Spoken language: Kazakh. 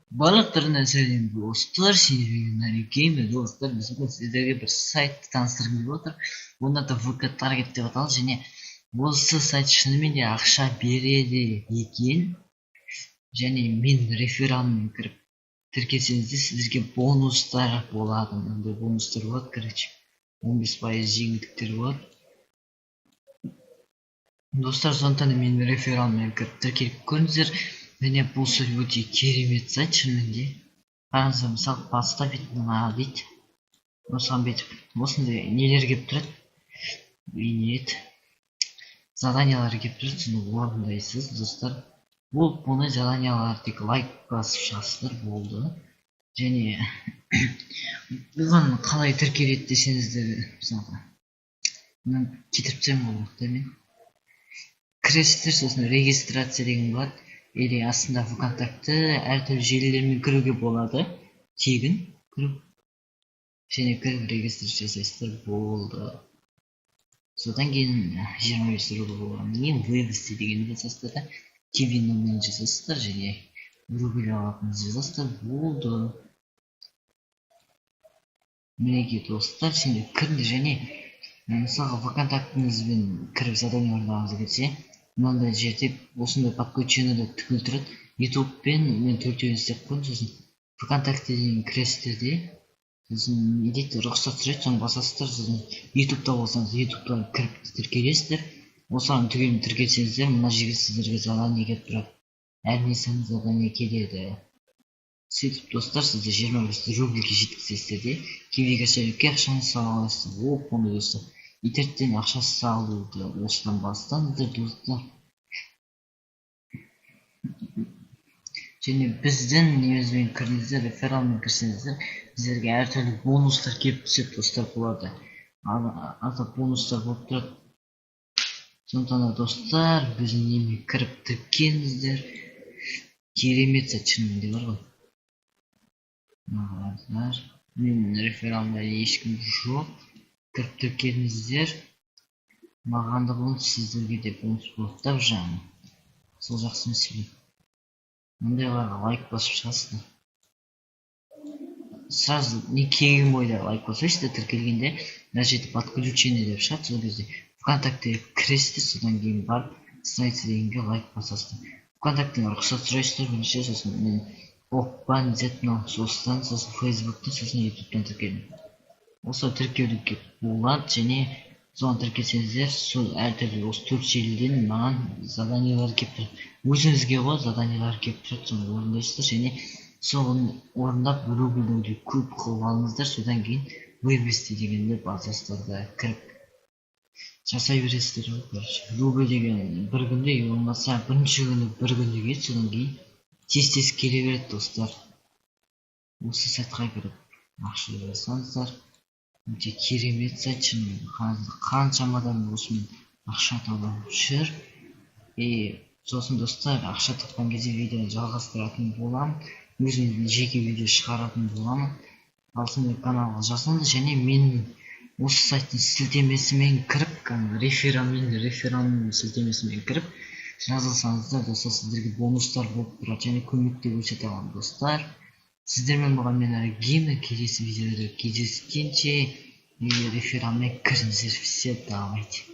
Барлықтарына сәлем достар, сендермен Нарикеймін. Достар, біз бүгін сіздерге бір сайтты таныстырғым келіп отыр. Оны да ВК Таргет деп аталады, және осы сайт шынымен де ақша береді екен. Және мен рефералмен кіріп тіркелсеңіздер сіздерге бонустар болады. Мынандай бонустар болады, короче, 15% жеңілдіктер болады. Достар, сондықтан мен рефералмен кіріп тіркеліп көріңіздер. Және бұл сайт өте керемет сайт шынымен де. Қараңыздар, мысалы поставить мына дейді. Осыған бүйтіп осындай нелер келіп тұрады. Бейнет заданиялар келіп тұрады, соны орындайсыз достар. Бұл бұны заданиялар тек лайк басып шығасыздар, болды. Және бұған қалай тіркеледі десеңіздер, мысалға мынаны кетіріп тастаймын ғой мықтымен. Кіресіздер, сосын регистрация деген болады. Или астында ВКонтакты әртүрлі желілермен кіруге болады. Тегін кіру. Және кіріп регистрация жасайсыздар, болды. Содан кейін 25 рубль болғаннан кейін вывести дегенді жасайсыздар да, TV номерін жасайсыздар және рубль алатыныңызды жазасыздар, болды. Мінекей достар, сендер кіріңдер және мысалға ВКонтактыңызбен кіріп задание орындағыңыз келсе, мынандай жерде осындай подключениеде түгел тұрады. Ютубпен мен төртеуін істеп қойдым, сосын ВКонтактеден кіресіздер де, сосын не дейді, рұқсат сұрайды, соны басасыздар, сосын ютубта болсаңыз ютубтан кіріп тіркелесіздер. Осыған түгел тіркелсеңіздер, мына жерге сіздерге задание келіп тұрады. Әр несін задание келеді. Сөйтіп достар, сізде 25 рубльге жеткізесіздер де, киви кошелекке ақшаны сала аласыздар. Оны достар, интернеттен ақша салуды осыдан бастаңыздар достар. Және біздің немізбен кіріңіздер, рефералмен кірсеңіздер, біздерге әртүрлі бонустар келіп түседі достар, болады. Ата бонустар болып тұрады. Сондықтан достар, біздің неме кіріп тіркеліңіздер. Керемет сайт шынымен де бар ғой. Мен рефералымда ешкім жоқ. Кіріп тіркеліңіздер. Маған да бонус, сіздерге де бонус болады да жаңа. Сол жақсы мәселе. Мұндайларға лайк басып шығасыздар. Сразу не келген бойда лайк басып тіркелгенде, мына жерде подключение деп шығады, сол кезде ВКонтактеге кіресіздер, содан кейін барып страница дегенге лайк басасыздар. ВКонтактен рұқсат сұрайсыздар бірінші, сосын мен оппан зетно сосын фейсбуктан, сосын ютубтан тіркелдім. Осы тіркеуді болады, және соған тіркелсеңіздер, сол әртүрлі осы 4 желіден маған заданиялар келіп тұрады. Өзіңізге ғой заданиялар келіп тұрады, соны орындайсыздар, және соны орындап рубльді көп қылып алыңыздар, содан кейін вывести дегенді басасыздар да кіріп жасай бересіздер ғой. Рубль деген бір күнде, болмаса бірінші күні бір күнде келеді, содан кейін тез келе береді достар. Осы сайтқа кіріп ақша жасаңыздар. Өте керемет сайт шынымен. Қаншама адам осымен ақша тауып жүр. Сосын достар, ақша тапқан кезде видеоны жалғастыратын боламын. Өзімнің жеке видео шығаратын боламын. Ал сондай каналға жазылыңыз, және мен осы сайттың сілтемесімен кіріп, рефералмен сілтемесімен кіріп жазылсаңыздар достар, сіздерге бонустар болып тұрады және көмек те көрсете аламын достар. Сіздермен болған мен Нарикеймін. Келесі видеода кездескенше рефералмен кіріңіздер. Все, давайте.